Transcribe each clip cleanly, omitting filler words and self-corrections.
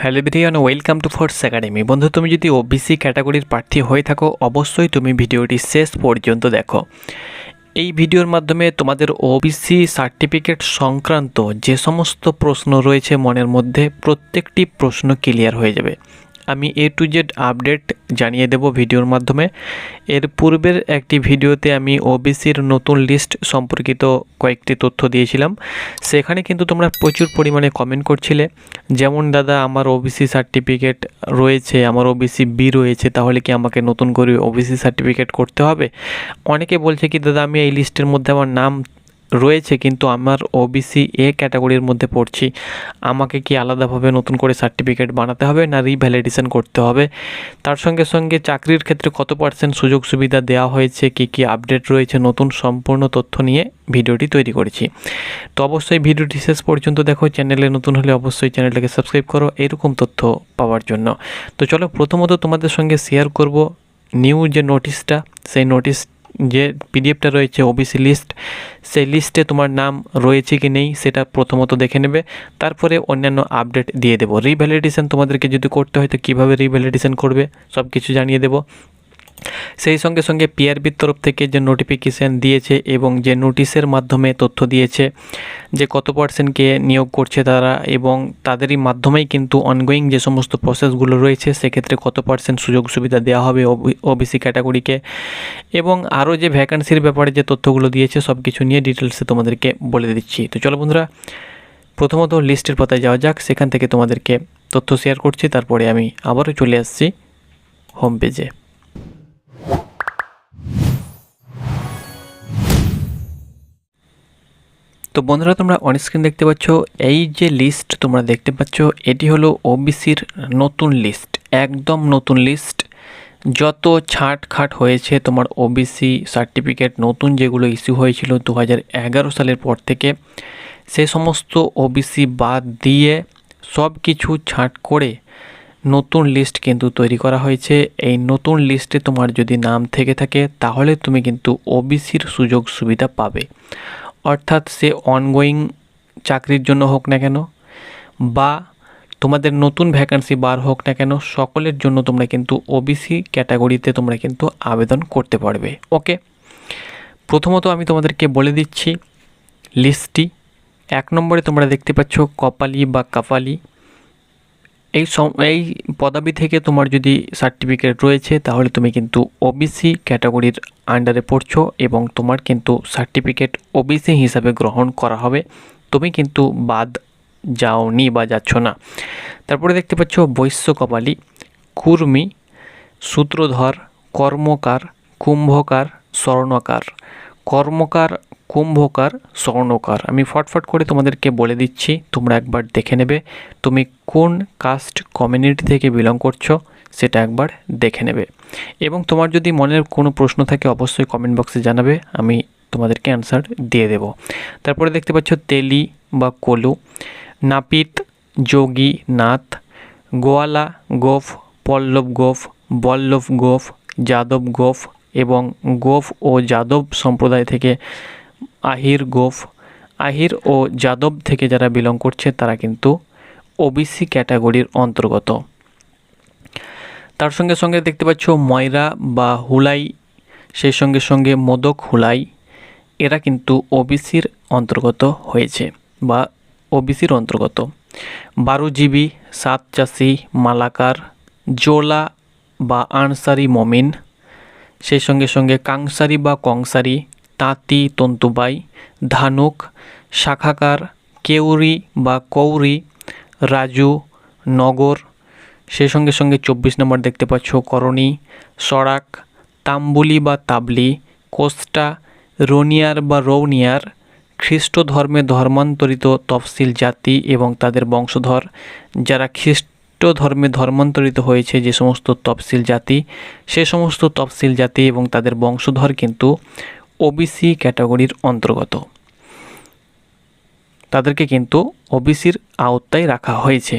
Hello everyone, welcome to force academy. বন্ধু, তুমি যদি ওবিসি ক্যাটাগরির প্রার্থী হয়ে থাকো, অবশ্যই তুমি ভিডিওটি শেষ পর্যন্ত দেখো। এই ভিডিওর মাধ্যমে তোমাদের ওবিসি সার্টিফিকেট সংক্রান্ত যে সমস্ত প্রশ্ন রয়েছে মনের মধ্যে, প্রত্যেকটি প্রশ্ন ক্লিয়ার হয়ে যাবে। আমি A to Z আপডেট জানিয়ে দেব ভিডিওর মাধ্যমে। এর পূর্বের একটি ভিডিওতে আমি ওবিসির নতুন লিস্ট সম্পর্কিত কয়েকটি তথ্য দিয়েছিলাম। সেখানে কিন্তু তোমরা প্রচুর পরিমাণে কমেন্ট করছিলে, যেমন দাদা আমার ওবিসি সার্টিফিকেট রয়েছে, আমার ওবিসি বি রয়েছে, তাহলে কি আমাকে নতুন করে ওবিসি সার্টিফিকেট করতে হবে? অনেকে বলছে কি দাদা আমি এই লিস্টের মধ্যে আমার নাম রয়েছে কিন্তু আমার ওবিসি এ ক্যাটাগরির মধ্যে পড়ছি, আমাকে কি আলাদাভাবে নতুন করে সার্টিফিকেট বানাতে হবে না রিভ্যালিডেশন করতে হবে? তার সঙ্গে সঙ্গে চাকরির ক্ষেত্রে কত পার্সেন্ট সুযোগ সুবিধা দেওয়া হয়েছে, কি আপডেট রয়েছে, নতুন সম্পূর্ণ তথ্য নিয়ে ভিডিওটি তৈরি করেছি। তো অবশ্যই ভিডিওটি শেষ পর্যন্ত দেখো। চ্যানেলে নতুন হলে অবশ্যই চ্যানেলটাকে সাবস্ক্রাইব করো এরকম তথ্য পাওয়ার জন্য। তো চলো প্রথমত তোমাদের সঙ্গে শেয়ার করব নিউ যে নোটিশটা, সেই নোটিশ যে পিডিএফটা রয়েছে ওবিসি লিস্ট, সেই লিস্টে তোমার নাম রয়েছে কি নেই সেটা প্রথমত দেখে নেবে। তারপরে অন্যান্য আপডেট দিয়ে দেবো। রিভ্যালিডেশন তোমাদেরকে যদি করতে হয় তো কীভাবে রিভ্যালিডেশন করবে সব কিছু জানিয়ে দেবো। সেই সঙ্গে সঙ্গে পিআরবির তরফ থেকে যে নোটিফিকেশান দিয়েছে এবং যে নোটিশের মাধ্যমে তথ্য দিয়েছে যে কত পার্সেন্টকে নিয়োগ করছে তারা, এবং তাদেরই মাধ্যমেই কিন্তু অনগোয়িং যে সমস্ত প্রসেসগুলো রয়েছে সেক্ষেত্রে কত পার্সেন্ট সুযোগ সুবিধা দেওয়া হবে ওবিসি ক্যাটাগরিকে, এবং আরও যে ভ্যাকান্সির ব্যাপারে যে তথ্যগুলো দিয়েছে সব কিছু নিয়ে ডিটেলসে তোমাদেরকে বলে দিচ্ছি। তো চলো বন্ধুরা, প্রথমত লিস্টের পাতায় যাওয়া যাক, সেখান থেকে তোমাদেরকে তথ্য শেয়ার করছি, তারপরে আমি আবারও চলে আসছি হোম পেজে। তো বন্ধুরা, তোমরা অনস্ক্রিন দেখতে পাচ্ছ এই যে লিস্ট তোমরা দেখতে পাচ্ছ, এটি হলো ওবিসির নতুন লিস্ট, একদম নতুন লিস্ট। যত ছাটখাট হয়েছে তোমার ওবিসি সার্টিফিকেট নতুন যেগুলো ইস্যু হয়েছিল 2011 সালের পর থেকে, সেই সমস্ত ওবিসি বাদ দিয়ে সব কিছু ছাঁট করে নতুন লিস্ট কিন্তু তৈরি করা হয়েছে। এই নতুন লিস্টে তোমার যদি নাম থেকে থাকে তাহলে তুমি কিন্তু ওবিসির সুযোগ সুবিধা পাবে। অর্থাৎ সে অনগোয়িং চাকরির জন্য হোক না কেন বা তোমাদের নতুন ভ্যাকান্সি বার হোক না কেন, সকলের জন্য তোমরা কিন্তু ওবিসি ক্যাটাগরিতে তোমরা কিন্তু আবেদন করতে পারবে। ওকে, প্রথমত আমি তোমাদেরকে বলে দিচ্ছি লিস্টটি। 1 নম্বরে তোমরা দেখতে পাচ্ছ কপালি বা কাপালি। এই পদবি থেকে তোমার যদি সার্টিফিকেট রয়েছে তাহলে তুমি কিন্তু ওবিসি ক্যাটাগরির আন্ডারে পড়ছো এবং তোমার কিন্তু সার্টিফিকেট ওবিসি হিসাবে গ্রহণ করা হবে, তুমি কিন্তু বাদ যাওনি বা যাচ্ছ না। তারপরে দেখতে পাচ্ছ বৈশ্য কপালি, কুর্মী, সূত্রধর, কর্মকার, কুম্ভকার, স্বর্ণকার। কর্মকার, কুম্ভকার, স্বর্ণকার আমি ফটফট করে তোমাদেরকে বলে দিচ্ছি, তোমরা একবার দেখে নেবে তুমি কোন কাস্ট কমিউনিটি থেকে বিলং করছো সেটা একবার দেখে নেবে। এবং তোমার যদি মনের কোনো প্রশ্ন থাকে অবশ্যই কমেন্ট বক্সে জানাবে, আমি তোমাদেরকে অ্যান্সার দিয়ে দেব। তারপরে দেখতে পাচ্ছ তেলি বা কলু, নাপিত, যোগী, নাথ, গোয়ালা, গোফ, পল্লব গোফ, বল্লভ গোফ, যাদব গোফ, এবং গোফ ও যাদব সম্প্রদায় থেকে আহির গোফ। আহির ও যাদব থেকে যারা বিলং করছে তারা কিন্তু ওবিসি ক্যাটাগরির অন্তর্গত। তার সঙ্গে সঙ্গে দেখতে পাচ্ছ ময়রা বা হুলাই, সেই সঙ্গে সঙ্গে মোদক হুলাই, এরা কিন্তু ওবিসির অন্তর্গত হয়েছে বা ওবিসির অন্তর্গত। বারুজীবী, সাতচাষি, মালাকার, জোলা বা আনসারি মমিন, সেই সঙ্গে সঙ্গে কাংসারি বা কংসারি, তাঁতি, তন্তুবাই, ধানুক, শাখাকার, কেউরি বা কৌরি, রাজু, নগর, সেই সঙ্গে সঙ্গে 24 নম্বর দেখতে পাচ্ছ করণী, সড়াক, তাম্বুলি বা তাবলি, কোস্টা, রোনিয়ার বা রৌনিয়ার, খ্রিস্ট ধর্মে ধর্মান্তরিত তফসিল জাতি এবং তাদের বংশধর। যারা খ্রিস্ট ধর্মে ধর্মান্তরিত হয়েছে যে সমস্ত তফসিল জাতি, সে সমস্ত তফসিল জাতি এবং তাদের বংশধর কিন্তু ওবিসি ক্যাটাগরির অন্তর্গত, তাদেরকে কিন্তু ওবিসির আওতায় রাখা হয়েছে।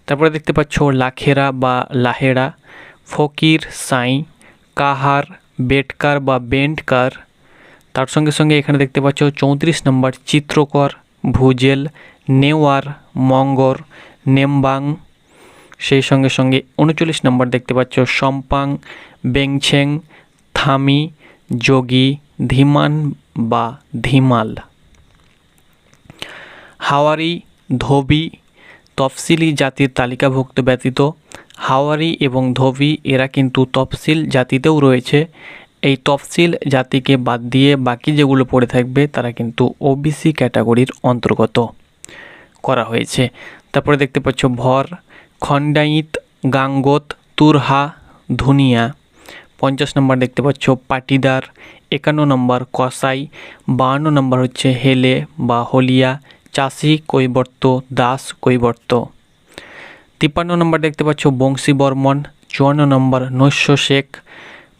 তারপরে দেখতে পাচ্ছ লাখেরা বা লাহেড়া, ফকির, সাঁই, কাহার, বেটকার বা বেন্টকার। তার সঙ্গে সঙ্গে এখানে দেখতে পাচ্ছ 34 নম্বর চিত্রকর, ভুজেল, নেওয়ার, মঙ্গর, নেমবাং, সেই সঙ্গে সঙ্গে 39 নম্বর দেখতে পাচ্ছ সম্পাং, বেংছেং, থামি, যোগী, ধীমান বা ধিমাল। হাওয়ারি, ধোবি তফসিলি জাতির তালিকাভুক্ত ব্যতীত হাওয়ারি এবং ধোবি এরা কিন্তু তফসিল জাতিতেও রয়েছে। এই তফসিল জাতিকে বাদ দিয়ে বাকি যেগুলো পড়ে থাকবে তারা কিন্তু ওবিসি ক্যাটাগরির অন্তর্গত করা হয়েছে। তারপরে দেখতে পাচ্ছ ভর, খণ্ডাইত, গাঙ্গোত, তুরহা, ধুনিয়া। 50 নম্বর দেখতে পাচ্ছ পাটিদার, 51 নম্বর কসাই, 52 নম্বর হচ্ছে হেলে বা হলিয়া, চাষি কৈবর্ত, দাস কৈবর্ত। 53 নম্বর দেখতে পাচ্ছ বংশী বর্মন, 54 নম্বর নৈশ শেখ,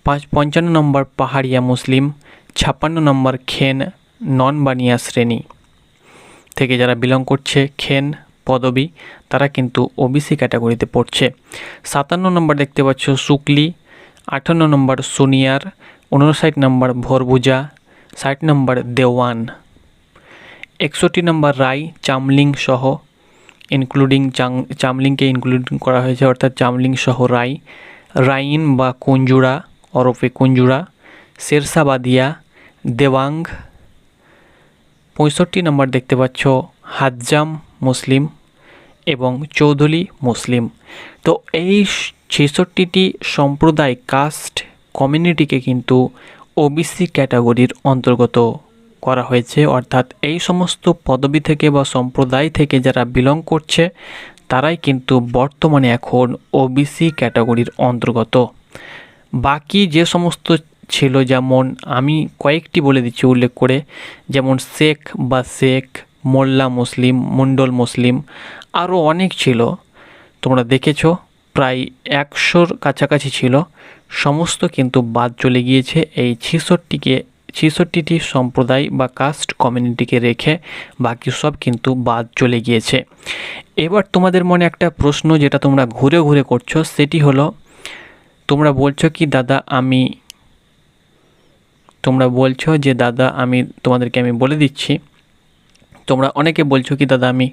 55 নম্বর পাহাড়িয়া মুসলিম, 56 নম্বর খেন নন বানিয়া শ্রেণী থেকে যারা বিলং করছে, খেন পদবী, তারা কিন্তু ওবিসি ক্যাটাগরিতে পড়ছে। 57 নম্বর দেখতে পাচ্ছ শুক্লি, 58 নম্বর সুনিয়ার, 59 নম্বর ভোরভুজা, 60 নম্বর দেওয়ান, 61 নম্বর রায় চামলিং সহ ইনক্লুডিং চামলিংকে ইনক্লুডিং করা হয়েছে, অর্থাৎ চামলিং সহ রায়, রাইন বা কুঞ্জুরা ওরফে কুঞ্জুরা, শেরশাবাদিয়া, দেওয়াং। 65 নম্বর দেখতে পাচ্ছ হাজ্জাম মুসলিম এবং চৌধুরী মুসলিম। তো এই 66টি সম্প্রদায় কাস্ট কমিউনিটিকে কিন্তু ওবিসি ক্যাটাগরির অন্তর্গত করা হয়েছে, অর্থাৎ এই সমস্ত পদবি থেকে বা সম্প্রদায় থেকে যারা বিলং করছে তারাই কিন্তু বর্তমানে এখন ওবিসি ক্যাটাগরির অন্তর্গত। বাকি যে সমস্ত ছিল, যেমন আমি কয়েকটি বলে দিচ্ছি উল্লেখ করে, যেমন শেখ বা শেখ, মোল্লা মুসলিম, মণ্ডল মুসলিম, আরও অনেক ছিল, তোমরা দেখেছো প্রায় 100-র কাছাকাছি ছিল, সমস্ত কিন্তু বাদ চলে গিয়েছে এই 66টি সম্প্রদায় বা কাস্ট কমিউনিটিকে রেখে বাকি সব কিন্তু বাদ চলে গিয়েছে। এবার তোমাদের মনে একটা প্রশ্ন যেটা তোমরা ঘুরে ঘুরে করছো, সেটি হলো তোমরা বলছো যে দাদা আমি তোমাদেরকে আমি বলে দিচ্ছি, তোমরা অনেকে বলছো কি দাদা আমি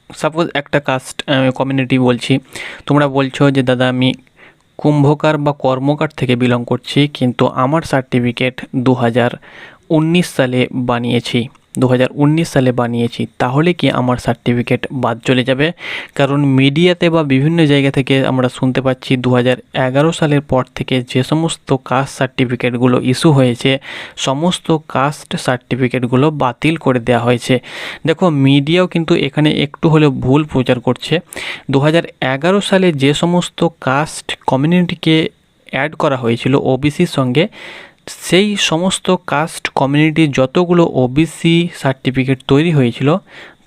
সাপোজ একটা কাস্ট কমিউনিটি বলছি, তোমরা বলছো যে দাদা আমি কুম্ভকার বা কর্মকার থেকে বিলং করছি, কিন্তু আমার সার্টিফিকেট 2019 সালে বানিয়েছি, তাহলে কি আমার সার্টিফিকেট বাদ চলে যাবে? কারণ মিডিয়াতে বা বিভিন্ন জায়গা থেকে আমরা শুনতে পাচ্ছি 2011 সালের পর থেকে যে সমস্ত কাস্ট সার্টিফিকেটগুলো ইস্যু হয়েছে, সমস্ত কাস্ট সার্টিফিকেটগুলো বাতিল করে দেওয়া হয়েছে। দেখো, মিডিয়াও কিন্তু এখানে একটু হলেও ভুল প্রচার করছে। 2011 সালে যে সমস্ত কাস্ট কমিউনিটিকে অ্যাড করা হয়েছিল ওবিসির সঙ্গে, সেই সমস্ত কাস্ট কমিউনিটির যতগুলো ওবিসি সার্টিফিকেট তৈরি হয়েছিল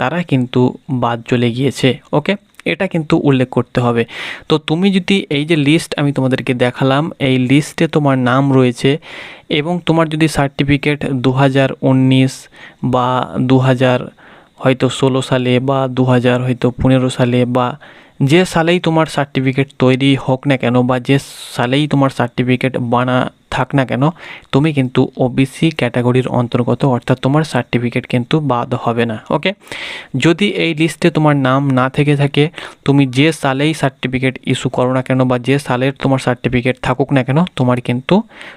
তারা কিন্তু বাদ চলে গিয়েছে। ওকে, এটা কিন্তু উল্লেখ করতে হবে। তো তুমি যদি এই যে লিস্ট আমি তোমাদেরকে দেখালাম, এই লিস্টে তোমার নাম রয়েছে এবং তোমার যদি সার্টিফিকেট 2019 বা 2016 সালে বা 2015 সালে বা যে সালেই তোমার সার্টিফিকেট তৈরি হোক না কেন বা যে সালেই তোমার সার্টিফিকেট বানা থাক না কেন, তুমি কিন্তু ওবিসি ক্যাটাগরির অন্তর্গত, অর্থাৎ তোমার সার্টিফিকেট কিন্তু বাদ হবে না। ওকে, যদি এই লিস্টে তোমার নাম না থেকে থাকে, তুমি যে সালেই সার্টিফিকেট ইস্যু করো না কেন বা যে সালের তোমার সার্টিফিকেট থাকুক না কেন,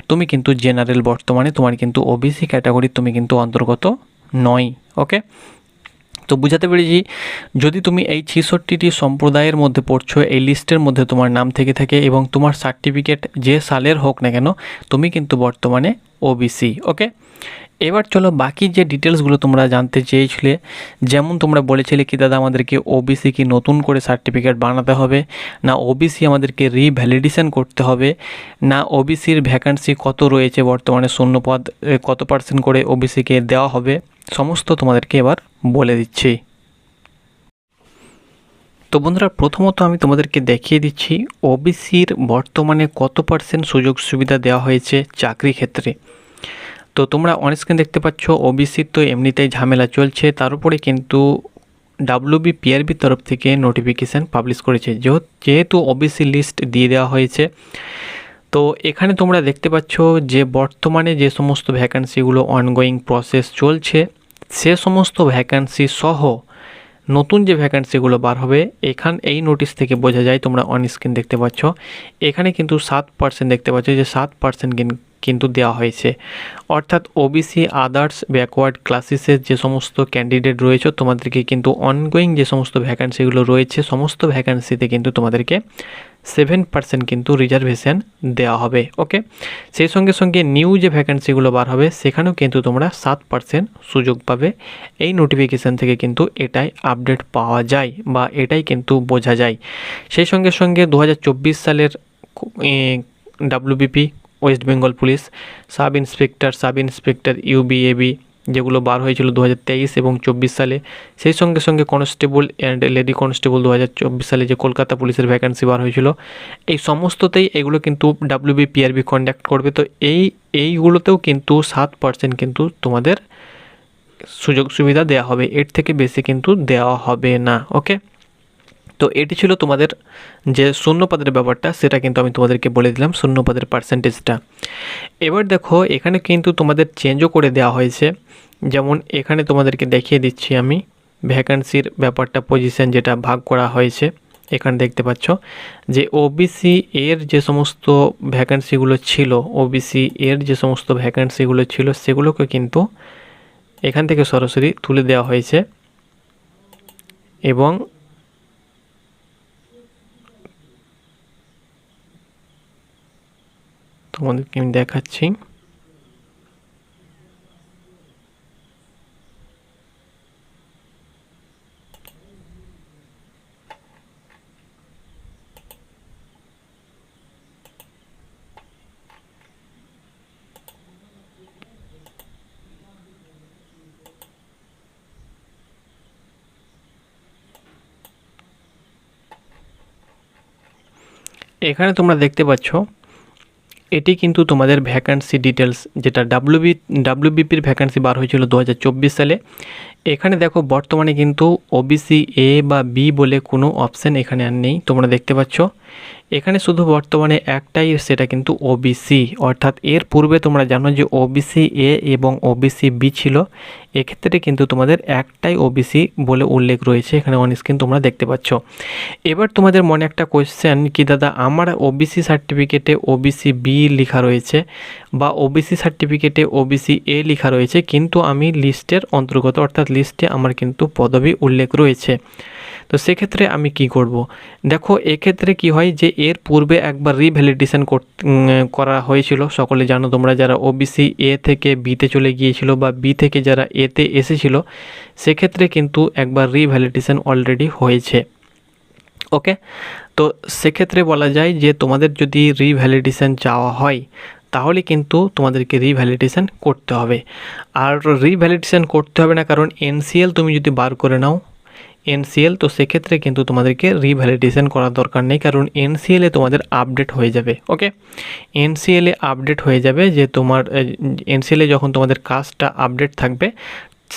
তুমি কিন্তু জেনারেল, বর্তমানে তোমার কিন্তু ওবিসি ক্যাটাগরির তুমি কিন্তু অন্তর্গত নয়। ওকে, তো বুঝাতে পেরেছি, যদি তুমি এই 66টি সম্প্রদায়ের মধ্যে পড়ছো, এই লিস্টের মধ্যে তোমার নাম থেকে থাকে এবং তোমার সার্টিফিকেট যে সালের হোক না কেন, তুমি কিন্তু বর্তমানে ওবিসি। ওকে, এবার চলো বাকি যে ডিটেলসগুলো তোমরা জানতে চেয়েছিলে, যেমন তোমরা বলেছিলে কি দাদা আমাদেরকে ওবিসি কি নতুন করে সার্টিফিকেট বানাতে হবে, না ওবিসি আমাদেরকে রিভ্যালিডেশন করতে হবে, না ওবিসির ভ্যাকান্সি কত রয়েছে বর্তমানে, শূন্যপদ কত % করে ওবিসিকে দেওয়া হবে, সমস্ত তোমাদেরকে এবার বলে দিচ্ছি। তো বন্ধুরা, প্রথমত আমি তোমাদেরকে দেখিয়ে দিচ্ছি ওবিসির বর্তমানে কত % সুযোগ সুবিধা দেওয়া হয়েছে চাকরি ক্ষেত্রে। তো তোমরা অনস্ক্রিন দেখতে পাচ্ছ ওবিসির তো এমনিতেই ঝামেলা চলছে, তার উপরে কিন্তু WBPRB তরফ থেকে নোটিফিকেশান পাবলিশ করেছে, যেহেতু ওবিসি লিস্ট দিয়ে দেওয়া হয়েছে। তো এখানে তোমরা দেখতে পাচ্ছ যে বর্তমানে যে সমস্ত ভ্যাকান্সিগুলো অনগোয়িং প্রসেস চলছে, সে সমস্ত ভ্যাকান্সি সহ নতুন যে ভ্যাকান্সিগুলো বার হবে এই নোটিশ থেকে বোঝা যায়, তোমরা অন স্ক্রিন দেখতে পাচ্ছ এখানে কিন্তু 7% দেখতে পাচ্ছ যে 7% কিন্তু দেওয়া হয়েছে। অর্থাৎ ওবিসি আদার্স ব্যাকওয়ার্ড ক্লাসেসের যে সমস্ত ক্যান্ডিডেট রয়েছে তোমাদেরকে কিন্তু অনগোয়িং যে সমস্ত ভ্যাকান্সিগুলো রয়েছে সমস্ত ভ্যাকান্সিতে কিন্তু তোমাদেরকে 7% কিন্তু রিজার্ভেশন দেওয়া হবে। ওকে, সেই সঙ্গে সঙ্গে নিউ যে ভ্যাকান্সিগুলো বার হবে সেখানেও কিন্তু তোমরা 7% সুযোগ পাবে। এই নোটিফিকেশান থেকে কিন্তু এটাই আপডেট পাওয়া যায় বা এটাই কিন্তু বোঝা যায়। সেই সঙ্গে সঙ্গে 2024 সালের WBP West Bengal police sub inspector ইউবিএবি যেগুলো বার হয়েছিল 2023 এবং 24 সালে, সেই সঙ্গে সঙ্গে কনস্টেবল অ্যান্ড লেডি কনস্টেবল 2024 সালে যে কলকাতা পুলিশের ভ্যাকান্সি বার হয়েছিল, এই সমস্ততেই এগুলো কিন্তু WBPRB কন্ডাক্ট করবে। তো এইগুলোতেও কিন্তু 7% কিন্তু তোমাদের সুযোগ সুবিধা দেওয়া হবে, এর থেকে বেশি কিন্তু দেওয়া হবে না। ওকে, তো এটি ছিল তোমাদের যে শূন্যপদের ব্যাপারটা, সেটা কিন্তু আমি তোমাদেরকে বলে দিলাম শূন্যপদের পার্সেন্টেজটা। এবার দেখো এখানে কিন্তু তোমাদের চেঞ্জও করে দেওয়া হয়েছে। যেমন এখানে তোমাদেরকে দেখিয়ে দিচ্ছি আমি ভ্যাকান্সির ব্যাপারটা, পজিশন যেটা ভাগ করা হয়েছে এখানে দেখতে পাচ্ছ যে ওবিসি এর যে সমস্ত ভ্যাকান্সিগুলো ছিল, সেগুলোকে কিন্তু এখান থেকে সরাসরি তুলে দেওয়া হয়েছে এবং তোমাদেরকে আমি দেখাচ্ছি। এখানে তোমরা দেখতে পাচ্ছ এটি কিন্তু তোমাদের ভ্যাকান্সি ডিটেলস, যেটা ডাব্লিউবিপির ভ্যাকান্সি বার হয়েছিল 2024 সালে। এখানে দেখো বর্তমানে কিন্তু ওবিসি এ বা বি বলে কোনো অপশান এখানে আর নেই, তোমরা দেখতে পাচ্ছ এখানে শুধু বর্তমানে একটাই, সেটা কিন্তু ওবিসি। অর্থাৎ এর পূর্বে তোমরা জানো যে ওবিসি এ এবং ওবিসি বি ছিল, এক্ষেত্রে কিন্তু তোমাদের একটাই ওবিসি বলে উল্লেখ রয়েছে এখানে অন স্ক্রিন তোমরা দেখতে পাচ্ছ। এবার তোমাদের মনে একটা কোয়েশ্চেন কি দাদা, আমার ওবিসি সার্টিফিকেটে ওবিসি বি লেখা রয়েছে বা ওবিসি সার্টিফিকেটে ওবিসি এ লেখা রয়েছে, কিন্তু আমি লিস্টের অন্তর্গত, অর্থাৎ লিস্টে আমার কিন্তু পদবি উল্লেখ রয়েছে, তো সেক্ষেত্রে আমি কি করব? দেখো এক্ষেত্রে কি হয় যে এর পূর্বে একবার রিভ্যালিডেশন করা হয়েছিল, সকলে জানো তোমরা, যারা ওবিসি এ থেকে বিতে চলে গিয়েছিল বা বি থেকে যারা এতে এসেছিল, সেক্ষেত্রে কিন্তু একবার রিভ্যালিডেশন অলরেডি হয়েছে। ওকে, তো সেক্ষেত্রে বলা যায় যে তোমাদের যদি রিভ্যালিডেশন চাওয়া হয় তাহলে কিন্তু তোমাদেরকে রিভ্যালিডেশন করতে হবে। আর রিভ্যালিডেশন করতে হবে না, কারণ এনসিএল তুমি যদি বার করে নাও এনসিএল, তো সেক্ষেত্রে কিন্তু তোমাদেরকে রিভ্যালিডেশন করার দরকার নেই, কারণ এনসিএলে তোমাদের আপডেট হয়ে যাবে। ওকে, এনসিএলে আপডেট হয়ে যাবে, যে তোমার এনসিএলে যখন তোমাদের কাজটা আপডেট থাকবে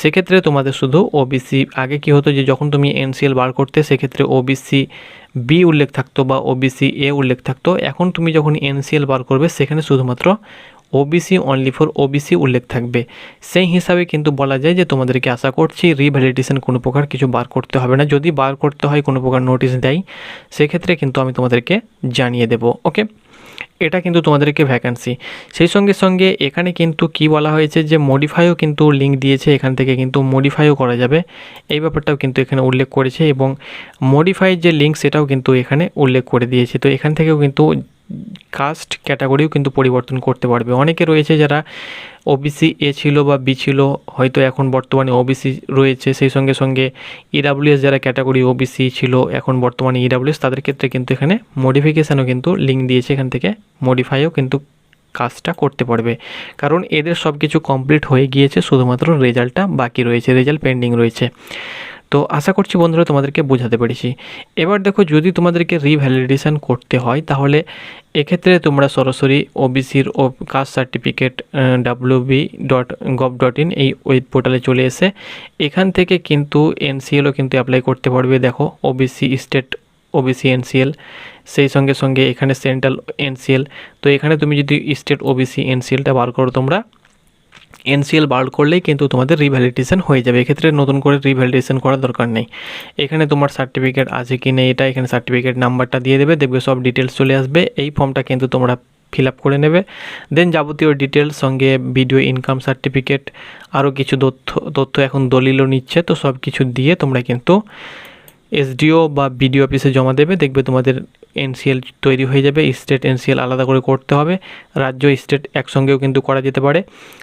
সেক্ষেত্রে তোমাদের শুধু ওবিসি, আগে কি হতো যে যখন তুমি এনসিএল বার করতে সেক্ষেত্রে ওবিসি বি উল্লেখ থাকতো বা ওবিসি এ উল্লেখ থাকতো, এখন তুমি যখন এনসিএল বার করবে সেখানে শুধুমাত্র ওবিসি অনলি ফর ওবিসি উল্লেখ থাকবে। সেই হিসাবে কিন্তু বলা যায় যে তোমাদেরকে আশা করছি রিভ্যালিডেশন কোনো প্রকার কিছু বার করতে হবে না। যদি বার করতে হয় কোনো প্রকার নোটিশ দেয় সেক্ষেত্রে কিন্তু আমি তোমাদেরকে জানিয়ে দেব। ওকে, এটা কিন্তু তোমাদেরকে ভ্যাকান্সি। সেই সঙ্গে সঙ্গে এখানে কিন্তু কি বলা হয়েছে যে মডিফাইও কিন্তু লিঙ্ক দিয়েছে, এখান থেকে কিন্তু মডিফাইও করা যাবে, এই ব্যাপারটাও কিন্তু এখানে উল্লেখ করেছে এবং মডিফাই যে লিঙ্ক সেটাও কিন্তু এখানে উল্লেখ করে দিয়েছে। তো এখান থেকেও কিন্তু কাস্ট ক্যাটাগরিও কিন্তু পরিবর্তন করতে পারবে। অনেকে রয়েছে যারা ওবিসি এ ছিল বা বি ছিল, হয়তো এখন বর্তমানে ওবিসি রয়েছে, সেই সঙ্গে সঙ্গে ইডাব্লিউএস যারা ক্যাটাগরি ওবিসি ছিল এখন বর্তমানে ইডাব্লিউএস, তাদের ক্ষেত্রে কিন্তু এখানে মডিফিকেশানও কিন্তু লিঙ্ক দিয়েছে, এখান থেকে মডিফাইও কিন্তু কাজটা করতে পারবে, কারণ এদের সব কিছু কমপ্লিট হয়ে গিয়েছে, শুধুমাত্র রেজাল্টটা বাকি রয়েছে, রেজাল্ট পেন্ডিং রয়েছে। তো আশা করছি বন্ধুরা তোমাদেরকে বোঝাতে পেরেছি। এবার দেখো যদি তোমাদেরকে রিভ্যালিডেশন করতে হয় তাহলে এক্ষেত্রে তোমরা সরাসরি ওবিসির কাস্ট সার্টিফিকেট wb.gov.in এই ওয়েব পোর্টালে চলে এসে এখান থেকে কিন্তু এনসিএলও কিন্তু অ্যাপ্লাই করতে পারবে। দেখো ওবিসি স্টেট ওবিসি এনসিএল, সেই সঙ্গে সঙ্গে এখানে সেন্ট্রাল এনসিএল। তো এখানে তুমি যদি স্টেট ওবিসি এনসিএলটা বার করো তোমরা, এনসিএল বার করলেই কিন্তু তোমাদের রিভ্যালিডেশন হয়ে যাবে। এক্ষেত্রে নতুন করে রিভ্যালিডেশন করার দরকার নেই। এখানে তোমার সার্টিফিকেট আছে কি নেই এটা এখানে সার্টিফিকেট নাম্বারটা দিয়ে দেবে, দেখবে সব ডিটেলস চলে আসবে। এই ফর্মটা কিন্তু তোমরা ফিল আপ করে নেবে। দেন যাবতীয় ডিটেলস সঙ্গে ভিডিও ইনকাম সার্টিফিকেট আরও কিছু তথ্য এখন দলিলও নিচ্ছে, তো সব কিছু দিয়ে তোমরা কিন্তু এসডিও বা বিডিও অফিসে জমা দেবে। দেখবে তোমাদের এনসিএল তৈরি হয়ে যাবে। স্টেট এনসিএল আলাদা করে করতে হবে, রাজ্য স্টেট একসঙ্গেও কিন্তু করা যেতে পারে।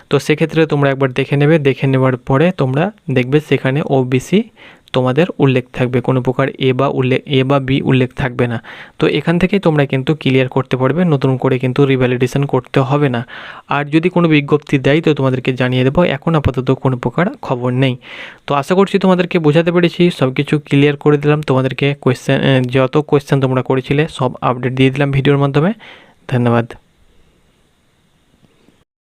তো সেক্ষেত্রে তোমরা একবার দেখে নেবে, দেখে নেওয়ার পরে তোমরা দেখবে সেখানে ওবিসি তোমাদের উল্লেখ থাকবে, কোনো প্রকার এ বা বি উল্লেখ থাকবে না। তো এখান থেকে তোমরা কিন্তু ক্লিয়ার করতে পারবে, নতুন করে কিন্তু রিভ্যালিডেশন করতে হবে না। আর যদি কোনো বিজ্ঞপ্তি দেয় তো তোমাদেরকে জানিয়ে দেবো, এখন আপাতত কোনো প্রকার খবর নেই। তো আশা করছি তোমাদেরকে বোঝাতে পেরেছি, সব কিছু ক্লিয়ার করে দিলাম তোমাদেরকে। যত কোয়েশ্চেন তোমরা করেছিলে সব আপডেট দিয়ে দিলাম ভিডিওর মাধ্যমে। ধন্যবাদ।